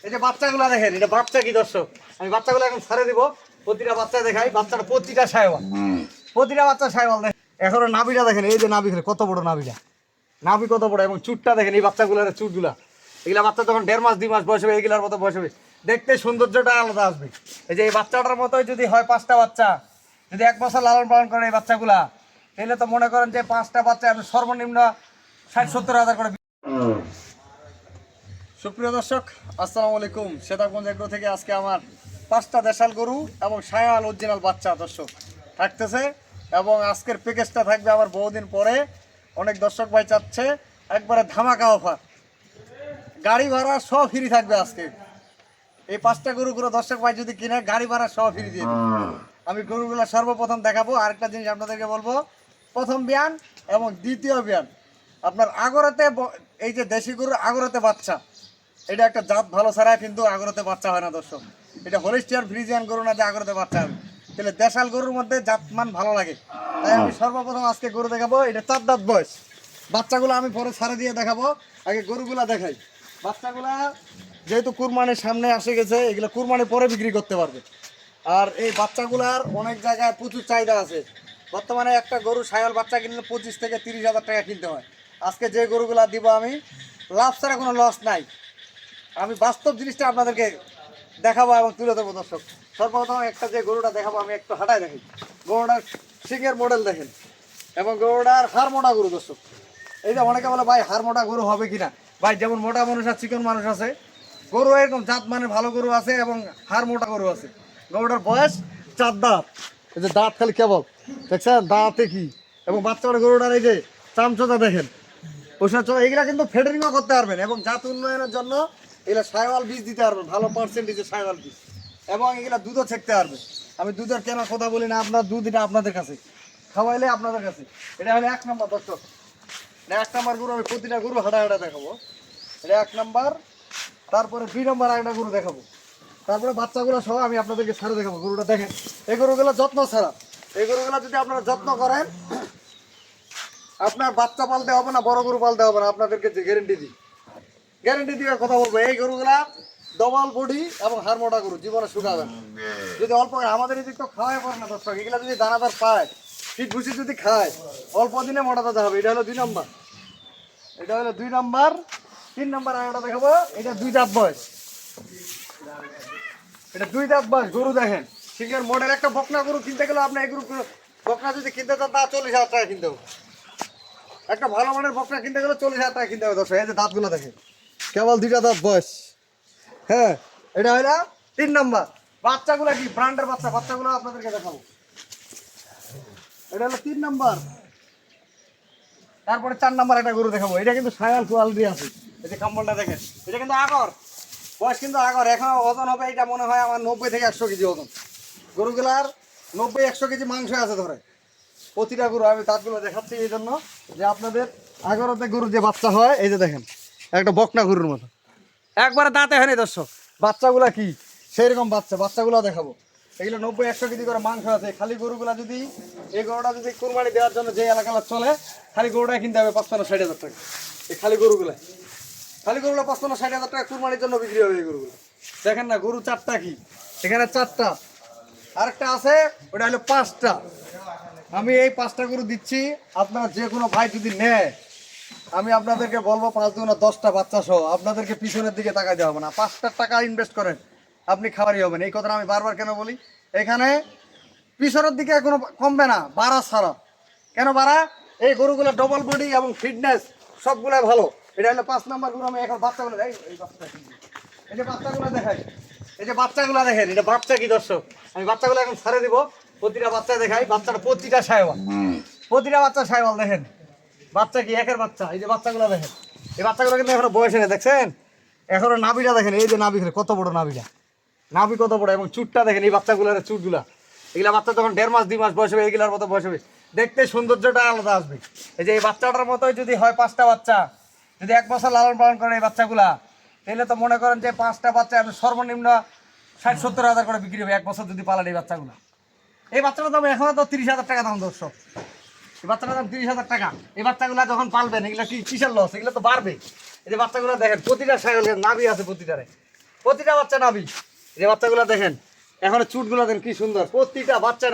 এই যে বাচ্চাগুলো দেখেন, এটা বাচ্চা কি দর্শক, আমি বাচ্চাগুলো এখন ছাড়ে দিব। প্রতিটা বাচ্চা দেখাই, বাচ্চাটা প্রতিটা সাইওয়াল, প্রতিটা বাচ্চা সাইওয়াল দেখেন। এখনো নাভিটা দেখেন, এই যে নাভি কত বড় নাভিটা, নাভি কত বড়, এবং চুটটা দেখেন এই বাচ্চাগুলোর চুটগুলা। এগুলা বাচ্চা যখন 1.5 মাস 2 মাস বয়স হবে, এগুলার মতো বয়স হবে, দেখতে সৌন্দর্যটা আলাদা আসবে। এই যে এই বাচ্চাটার মতোই যদি হয় 5টা বাচ্চা, যদি 1 বছর লালন পালন করেন এই বাচ্চাগুলা, তাহলে তো মনে করেন যে 5টা বাচ্চা আপনি সর্বনিম্ন 60-70 হাজার করে। সুপ্রিয় দর্শক, আসসালামু আলাইকুম। সেতাবগঞ্জ এগ্রো থেকে আজকে আমার 5টা দেশাল গরু এবং সায়াল অরিজিনাল বাচ্চা দর্শক থাকতেছে, এবং আজকের প্যাকেজটা থাকবে আমার বহুদিন পরে। অনেক দর্শক ভাই চাচ্ছে একবারে ধামাকা অফার, গাড়ি ভাড়া সব ফ্রি থাকবে আজকে। এই 5টা গরুগুলো দর্শক ভাই যদি কিনে গাড়ি ভাড়া সব ফ্রি দিয়ে দিই। আমি গরুগুলো সর্বপ্রথম দেখাবো। আরেকটা জিনিস আপনাদেরকে বলবো, প্রথম বিয়ান এবং দ্বিতীয় বিয়ান আপনার আগরাতে, এই যে দেশি গরুর আগরাতে বাচ্চা, এটা একটা জাত ভালো ছাড়া কিন্তু আগরতে বাচ্চা হয় না দর্শক। এটা হলিস্টিয়ান ফ্রিজিয়ান গরু না যে আগরতে বাচ্চা হবে, তাহলে দেশাল গরুর মধ্যে জাতমান ভালো লাগে। তাই আমি সর্বপ্রথম আজকে গরু দেখাবো, এটা 4 দাঁত বয়স। বাচ্চাগুলো আমি পরে ছাড়ে দিয়ে দেখাবো, আগে গরুগুলা দেখাই। বাচ্চাগুলা যেহেতু কুরবানির সামনে আসে গেছে, এগুলো কুরবানি পরে বিক্রি করতে পারবে। আর এই বাচ্চাগুলার অনেক জায়গায় প্রচুর চাহিদা আছে। বর্তমানে একটা গরু সায়াল বাচ্চা কিনলে 25 থেকে 30 হাজার টাকা কিনতে হয়। আজকে যে গরুগুলা দিব আমি, লাভ ছাড়া কোনো লস নাই। আমি বাস্তব জিনিসটা আপনাদেরকে দেখাবো এবং তুলে দেবো দর্শক। সর্বপ্রথম একটা যে গরুটা দেখাবো, আমি একটু হাঁটায় দেখি। গরুটার সিংয়ের মডেল দেখেন, এবং গরুটার হাড় মোটা গরু দর্শক। এই যে অনেকে বলে ভাই হাড় মোটা গরু হবে কিনা, ভাই যেমন মোটা মানুষ আর চিকন মানুষ আছে, গরু এরকম জাত মানে ভালো গরু আছে এবং হাড় মোটা গরু আছে। গরুটার বয়স 4 দাঁত, এই যে দাঁত খালি কেবল দেখছেন, দাঁতে কি, এবং বাচ্চাটা গরুটার এই যে চামচোটা দেখেন, ওষুধ এইগুলা কিন্তু ফেডারিংও করতে পারবেন, এবং জাত উন্নয়নের জন্য এগুলা সাইওয়াল বীজ দিতে পারবেন, ভালো পার্সেন্টেজের সাইওয়াল বীজ, এবং এগুলা দুধও ছেঁকতে পারবে। আমি দুধের কেন কথা বলি না, আপনার দুধ এটা আপনাদের কাছে, খাওয়াইলে আপনাদের কাছে। এটা হলো 1 নম্বর দর্শক, এটা 1 নম্বর গরু। আমি প্রতিটা গরু হাঁটা হাঁটা দেখাবো, এটা 1 নম্বর। তারপরে 2 নম্বর একটা গরু দেখাবো, তারপরে বাচ্চাগুলো সহ আমি আপনাদেরকে ছাড়া দেখাবো। গরুটা দেখেন, এই গরুগুলো যত্ন ছাড়া। এই গরুগুলো যদি আপনারা যত্ন করেন, আপনার বাচ্চা পালতে হবে না, বড় গরু পালতে হবে না। আপনাদেরকে যে গ্যারেন্টি দিই, গ্যারেন্টি দিয়ে কথা বলবো, এই গরুগুলা ডবল বডি এবং হাড় মোটা গরু, জীবনে শুকাবে না। যদি অল্প, আমাদের এদিক তো খাওয়াই পারে না দর্শক, এগুলা যদি দানাদার পায়, ফিট ভুসি যদি খায়, অল্প দিনে মোটা তাজা হবে। এটা হলো 2 নম্বর, এটা হলো 2 নম্বর। 3 নম্বর আরেকটা দেখাবো, এটা 2 দাঁত বয়স, এটা 2 দাঁত বয়স গরু দেখেন। সিংহের মডেল একটা বকনা গরু কিনতে গেলে আপনি এই গরু বকনা যদি কিনতে চান, তা 40 হাজার টাকা কিনতে হবে। একটা ভালো মানের বকনা কিনতে গেলে 40 হাজার টাকা কিনতে হবে দর্শক। এই যে দাঁতগুলো দেখেন, কেবল 2টা দাঁত বয়স। হ্যাঁ, এটা হলো 3 নম্বর। বাচ্চাগুলো কি ব্র্যান্ডের বাচ্চা, বাচ্চাগুলো আপনাদেরকে দেখাবো। এটা হলো 3 নম্বর। তারপরে 4 নম্বর একটা গরু দেখাবো, এটা কিন্তু সায়াল কোয়ালিটি আছে। এই যে কাম্বলটা দেখেন, এটা কিন্তু আগর বয়স, কিন্তু আগর। এখন ওজন হবে এটা মনে হয় আমার 90 থেকে 100 কেজি ওজন। গরুগুলার 90-100 কেজি মাংস আছে ধরে প্রতিটা গরু। আমি দাঁতগুলো দেখাচ্ছি এই জন্য যে আপনাদের আগরতে গরুর যে বাচ্চা হয়, এই যে দেখেন একটা বকনা গরুর মতো, একবারে দাঁতে হয়নি দর্শক। বাচ্চাগুলা কি সেইরকম বাচ্চা, বাচ্চাগুলো দেখাবো। এগুলো 90-100 কেজি করে মাংস আছে। খালি গরুগুলা যদি, এই গরুটা যদি কুরবানি দেওয়ার জন্য যে এলাকাটা চলে, খালি গরুটা কিনতে হবে 55-60 হাজার টাকা। এই খালি গরুগুলো 55-60 হাজার টাকা কুরবানির জন্য বিক্রি হবে এই গরুগুলো। দেখেন না, গরু 4টা কি, এখানে 4টা, আরেকটা আছে, ওটা হলো 5টা। আমি এই 5টা গরু দিচ্ছি, আপনারা যে কোনো ভাই যদি নেয়, আমি আপনাদেরকে বলবো 5 দুগুণে 10টা বাচ্চা সহ আপনাদেরকে পিছনের দিকে তাকাই দেওয়া হবে না। 5টা টাকা ইনভেস্ট করেন, আপনি খাবারই হবেন। এই কথাটা আমি বারবার কেন বলি, এখানে পিছনের দিকে কোনো কমবে না, বাড়া ছাড়া। কেন বাড়া, এই গরুগুলো ডবল বডি এবং ফিটনেস সবগুলাই ভালো। এটা হলো 5 নম্বর গরু। আমি এখন বাচ্চাগুলো এই এই যে বাচ্চাগুলো দেখাই, এই যে বাচ্চাগুলো দেখেন, এটা বাচ্চা কি দর্শক, আমি বাচ্চাগুলো এখন ছাড়ে দিব। প্রতিটা বাচ্চা দেখাই, বাচ্চাটা প্রতিটা সাইওয়াল, প্রতিটা বাচ্চা সাইওয়াল দেখেন। বাচ্চা কি একের বাচ্চা, এই যে বাচ্চাগুলো দেখেন। এই বাচ্চাগুলো কিন্তু এখনো বয়স নেই, দেখছেন এখনো নাভিটা দেখেন, এই যে নাভি কত বড় নাভিটা, নাভি কত বড়, এবং চুটটা দেখেন এই বাচ্চাগুলোর চুটগুলা। এগুলা বাচ্চা যখন 1.5 মাস 2 মাস বয়স হবে, এগুলার মতো বয়স হবে, দেখতে সৌন্দর্যটা আলাদা আসবে। এই যে এই বাচ্চাটার মতোই যদি হয় 5টা বাচ্চা, যদি 1 বছর লালন পালন করেন এই বাচ্চাগুলা, তাহলে তো মনে করেন যে 5টা বাচ্চা আপনি সর্বনিম্ন 60-70 হাজার করে বিক্রি হবে 1 বছর যদি পালেন এই বাচ্চাগুলো। এই বাচ্চাটার দাম এখন তো 30 হাজার টাকা দাম দর্শক, এই বাচ্চাটার দাম 30 হাজার টাকা। এই বাচ্চাগুলো যখন পালবেন, এগুলো কি কিসের লস, এগুলো তো বাড়বে। এই যে বাচ্চাগুলো দেখেন, প্রতিটা ছাগলের নাভি আছে, প্রতিটা বাচ্চা নাভি। এই যে বাচ্চাগুলো দেখেন, এখন চুটগুলো দেখেন কি সুন্দর, প্রতিটা বাচ্চা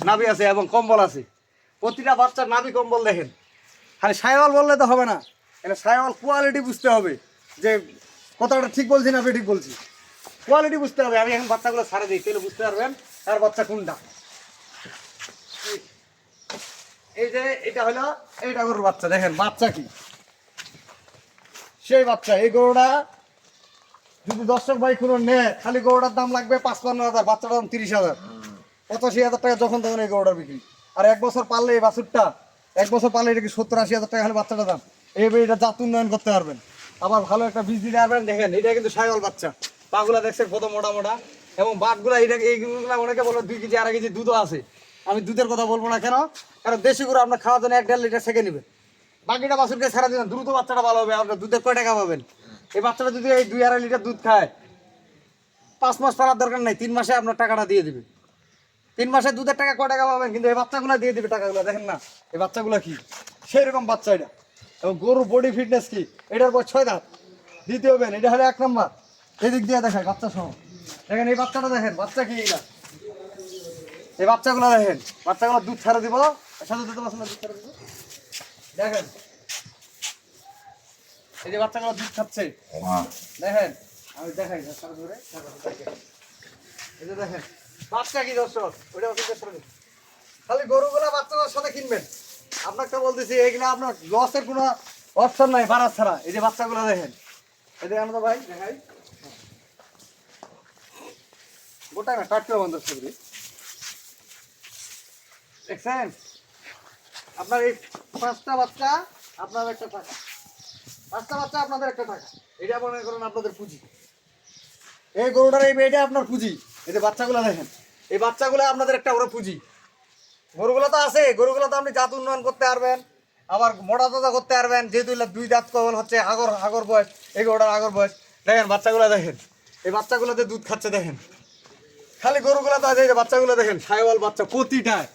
নাভি আছে এবং কম্বল আছে। প্রতিটা বাচ্চার নাভি কম্বল দেখেন। খালি সাইওয়াল বললে তো হবে না, এটা সাইওয়াল কোয়ালিটি বুঝতে হবে যে কথাটা ঠিক বলছি না ঠিক বলছি, কোয়ালিটি বুঝতে হবে। আমি এখন বাচ্চাগুলো ছাড়ে দিই, তাহলে বুঝতে পারবেন তার বাচ্চা কোনটা। এই যে এটা হলো এইটা গরুর বাচ্চা, দেখেন বাচ্চা কি সেই বাচ্চা। এই গরুটা যদি দর্শক ভাই কোনো নেয়, খালি গরুটার দাম লাগবে ৫৫,০০০, বাচ্চাটার দাম ৩০,০০০, ৮৫,০০০ টাকা যখন তখন এই গরুটার বিক্রি। আর ১ বছর পারলে এই বাছুরটা, ১ বছর পারলে এটা কি ৭০-৮০,০০০ টাকা খালি বাচ্চাটার দাম। এইভাবে এটা জাত উন্নয়ন করতে পারবেন, আবার ভালো একটা বীজ দিতে পারবেন। দেখেন এটা কিন্তু সাইওয়াল বাচ্চা, পাগুলা দেখছেন কত মোটা মোটা, এবং বাটগুলা এইগুলা অনেকে বলে ২ কেজি ২.৫ কেজি দুধও আছে। আমি দুধের কথা বলবো না, কেন? কারণ দেশি গরু আপনার খাওয়ার জন্য ১-১.৫ লিটার সেকে নেবেন, বাকিটা বাছুরকে ছাড়া দিবেন, দ্রুত বাচ্চাটা ভালো হবে। আপনার দুধের কয় টাকা পাবেন? এই বাচ্চাটা যদি এই ২-২.৫ লিটার দুধ খায়, ৫ মাস পালার দরকার নাই, ৩ মাসে আপনার টাকাটা দিয়ে দিবে। ৩ মাসে দুধের টাকা কয় টাকা পাবেন, কিন্তু এই বাচ্চাগুলো দিয়ে দিবে টাকাগুলো। দেখেন না এই বাচ্চাগুলো কি সেই রকম বাচ্চা এটা, এবং গরুর বডি ফিটনেস কি, এটার পর ৬ দাঁত, দ্বিতীয় বেন, এটা হলো ১ নম্বর। এদিক দিয়ে দেখায় বাচ্চা সহ, দেখেন এই বাচ্চাটা দেখেন, বাচ্চা কি এটা, এই বাচ্চাগুলো দেখেন, বাচ্চাগুলো দুধ ছাড়া দিব, সাথে দিতে পারছেন না, দুধ ছাড়া দিব। দেখেন এই যে বাচ্চাগুলো দুধ খাচ্ছে, দেখেন আমি দেখাই ধরে, এই যে দেখেন বাচ্চা কি দর্শক, ওইটা খালি গরুগুলা বাচ্চাদের সাথে কিনবেন। আপনাকে বলতেছি এইগুলো আপনার লসের কোনো অপশন নাই বাড়ার ছাড়া। এই যে বাচ্চাগুলো দেখেন, এই দেখেন তো ভাই দেখাই, গোটা না টাটকা বন্ধ সবরি দেখছেন। আপনার এই 5টা বাচ্চা আপনার একটা টাকা, 5টা বাচ্চা আপনাদের একটা টাকা, এটা মনে করেন আপনাদের পুঁজি। এই গরুটার এই এটা আপনার পুঁজি। এই যে বাচ্চাগুলো দেখেন, এই বাচ্চাগুলো আপনাদের একটা ওরা পুঁজি। গরুগুলো তো আছে, গরুগুলো তো আপনি জাত উন্নয়ন করতে পারবেন, আবার মোটা তাজা করতে পারবেন। যেহেতু 2 দাঁত কবল হচ্ছে, আগর বয়স, এই গরুটার আগর বয়স। দেখেন বাচ্চাগুলো দেখেন, এই বাচ্চাগুলোতে দুধ খাচ্ছে দেখেন। খালি গরুগুলো তো আছে, এই যে বাচ্চাগুলো দেখেন, সাইওয়াল বাচ্চা প্রতিটায়।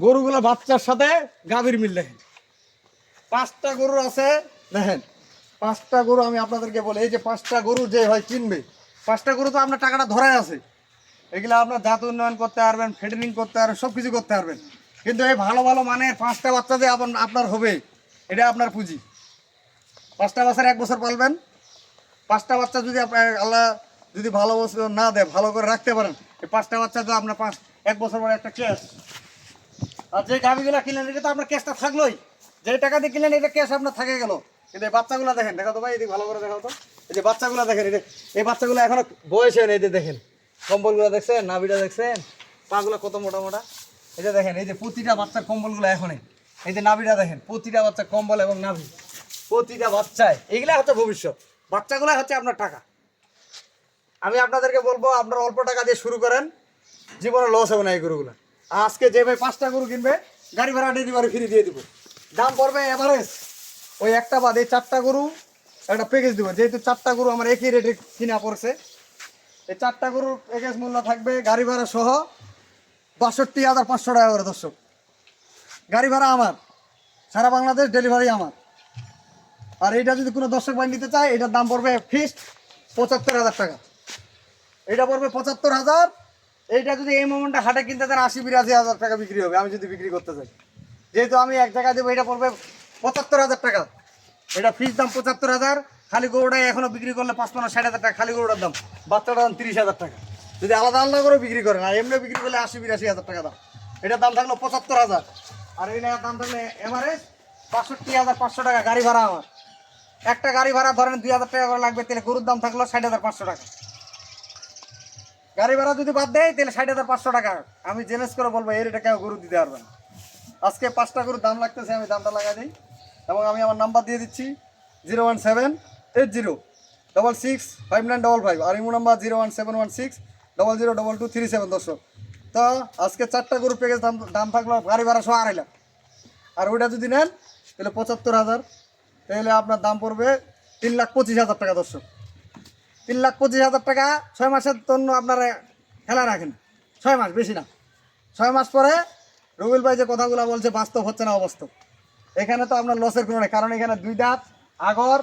গরুগুলো বাচ্চার সাথে গাভীর মিল দেখেন। 5টা গরু আছে দেখেন, 5টা গরু আমি আপনাদেরকে বলি, এই যে 5টা গরু যে হয় কিনবে, 5টা গরু তো আপনার টাকাটা ধরাই আছে। এগুলো আপনার জাত উন্নয়ন করতে পারবেন, ফিডিং করতে পারবেন, সব কিছু করতে পারবেন। কিন্তু এই ভালো ভালো মানের 5টা বাচ্চা যে আপনার হবে, এটা আপনার পুঁজি। 5টা বাচ্চার 1 বছর পালবেন, 5টা বাচ্চা যদি আপনার আল্লাহ যদি ভালো বছর না দেয়, ভালো করে রাখতে পারেন, এই 5টা বাচ্চা তো আপনার 1 বছর পরে একটা ক্যাশ। আর যে গাভিগুলো কিনলেন, এটা তো আপনার ক্যাশটা থাকলোই, যে টাকা দিয়ে কিনলেন এটা ক্যাশ আপনার থাকে গেল। কিন্তু এই বাচ্চাগুলো দেখেন, দেখো তো ভাই, এদিকে ভালো করে দেখাও তো। এই যে বাচ্চাগুলো দেখেন, এই বাচ্চাগুলো এখনো বয়স হয় না। এই যে দেখেন কম্বলগুলো দেখছেন, নাভিটা দেখছেন, পাগুলো কত মোটা মোটা। এই যে দেখেন, এই যে প্রতিটা বাচ্চার কম্বলগুলো এখনই, এই যে নাভিটা দেখেন, প্রতিটা বাচ্চার কম্বল এবং নাভি, প্রতিটা বাচ্চায়। এইগুলা হচ্ছে ভবিষ্যৎ, বাচ্চাগুলো হচ্ছে আপনার টাকা। আমি আপনাদেরকে বলবো, আপনারা অল্প টাকা দিয়ে শুরু করেন, জীবনে লস হবে না এই গরুগুলো। আজকে যে ভাই 5টা গরু কিনবে, গাড়ি ভাড়া ডেলিভারি ফ্রি দিয়ে দিব। দাম পড়বে এভারেজ ওই একটা বাদ, এই 4টা গরু একটা প্যাকেজ দেবো। যেহেতু 4টা গরু আমার একই রেটে কিনা পড়ছে, এই 4টা গরুর প্যাকেজ মূল্য থাকবে গাড়ি ভাড়া সহ ৬২,৫০০ টাকা করে দর্শক। গাড়ি ভাড়া আমার, সারা বাংলাদেশ ডেলিভারি আমার। আর এইটা যদি কোনো দর্শক ভাই নিতে চায়, এটার দাম পড়বে ফিক্সড ৭৫,০০০ টাকা। এটা পড়বে ৭৫,০০০। এইটা যদি এই মোমেন্টে হাটে কিনতে চান ৮০-৮২,০০০ টাকা বিক্রি হবে, আমি যদি বিক্রি করতে চাই। যেহেতু আমি এক জায়গায় দেবো, এটা পড়বে ৭৫,০০০ টাকা। এটা ফিক্সড দাম ৭৫,০০০। খালি গরুটাই এখনও বিক্রি করলে ৫-৫-৬০,০০০ টাকা খালি গরুটার দাম, বাচ্চাটার দাম ৩০,০০০ টাকা। যদি আলাদা আলাদা করে বিক্রি করেন, আর এমনি বিক্রি করলে ৮০-৮২,০০০ টাকা দাম। এটার দাম থাকলো ৭৫,০০০। আর এইটার দাম থাকলে এভারেজ ৬২,৫০০ টাকা গাড়ি ভাড়া আমার। একটা গাড়ি ভাড়া ধরেন ২,০০০ টাকা করে লাগবে, তাহলে গরুর দাম থাকলো ৬০,৫০০ টাকা। গাড়ি ভাড়া যদি বাদ দেয়, তাহলে ৬০,৫০০ টাকা। আমি জেনেস করে বলবো এই রেটে কেউ গরু দিতে পারবে না। আজকে 5টা গরুর দাম লাগতেছে, আমি দামটা লাগাই দিই। এবং আমি আমার নাম্বার দিয়ে দিচ্ছি 01780665955, আর ইমো নাম্বার 01716002237। দর্শক, তো আজকে 4টা গরুর প্যাকেজ দাম থাকলো গাড়ি ভাড়া সহ 2.5 লাখ। আর ওইটা যদি নেন তাহলে 75,000, তাহলে আপনার দাম পড়বে 3,25,000 টাকা। দর্শক, 3,25,000 টাকা 6 মাসের জন্য আপনারা খেলা রাখেন। 6 মাস, বেশি না। 6 মাস পরে রবিউল ভাই যে কথাগুলো বলছে বাস্তব হচ্ছে না, অবাস্তব। এখানে তো আপনার লসের কোনো নেই, কারণ এখানে 2 দাঁত আগর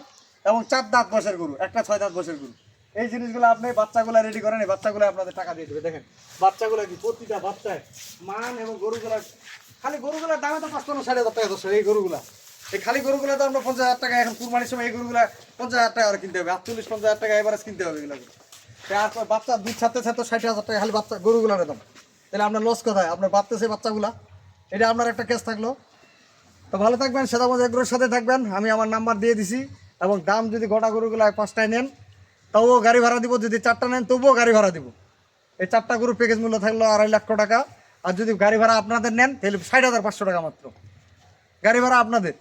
এবং 4 দাঁত বয়সের গরু, একটা 6 দাঁত বয়সের গরু। এই জিনিসগুলো আপনি বাচ্চাগুলো রেডি করেন, এই বাচ্চাগুলো আপনাদের টাকা দিয়ে দেবে। দেখেন বাচ্চাগুলো কি প্রতিটা বাচ্চায় মান, এবং গরুগুলা খালি গরুগুলার দামে তো 55-60 হাজার টাকা দর্শক। এই গরুগুলা, এই খালি গরুগুলো তো আমরা 50,000 টাকা, এখন কুরবানির সময় এই গরুগুলা 50,000 টাকা করে কিনতে হবে, 48-50,000 টাকা এভারেজ কিনতে হবে এগুলো। বাচ্চা দুধ ছাড়তে ছাড়তে 60,000 টাকা খালি বাচ্চা গরুগুলার দাম। তাহলে আপনার লস কোথায়? আপনার বাড়তেছে বাচ্চাগুলা, এটা আপনার একটা কেস থাকলো। তো ভালো থাকবেন, সেদাগঞ্জ এগ্রোর সাথে থাকবেন। আমি আমার নাম্বার দিয়ে দিছি, এবং দাম যদি গোটা গরুগুলো 5টায় নেন তবুও গাড়ি ভাড়া দিব, যদি 4টা নেন তবুও গাড়ি ভাড়া দিব। এই 4টা গরুর প্যাকেজ মূল্য থাকলো 2.5 লক্ষ টাকা। আর যদি গাড়ি ভাড়া আপনাদের নেন তাহলে 60,500 টাকা মাত্র। গাড়ি ভাড়া আপনাদের,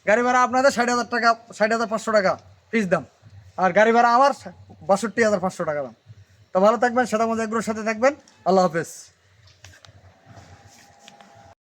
গাড়ি ভাড়া আপনাদের 60,000 টাকা, 60,500 টাকা পিস দাম। আর গাড়ি ভাড়া আমার 62,500 টাকা দাম। তো ভালো থাকবেন, সেদাগঞ্জ এগ্রোর সাথে থাকবেন। আল্লাহ হাফেজ।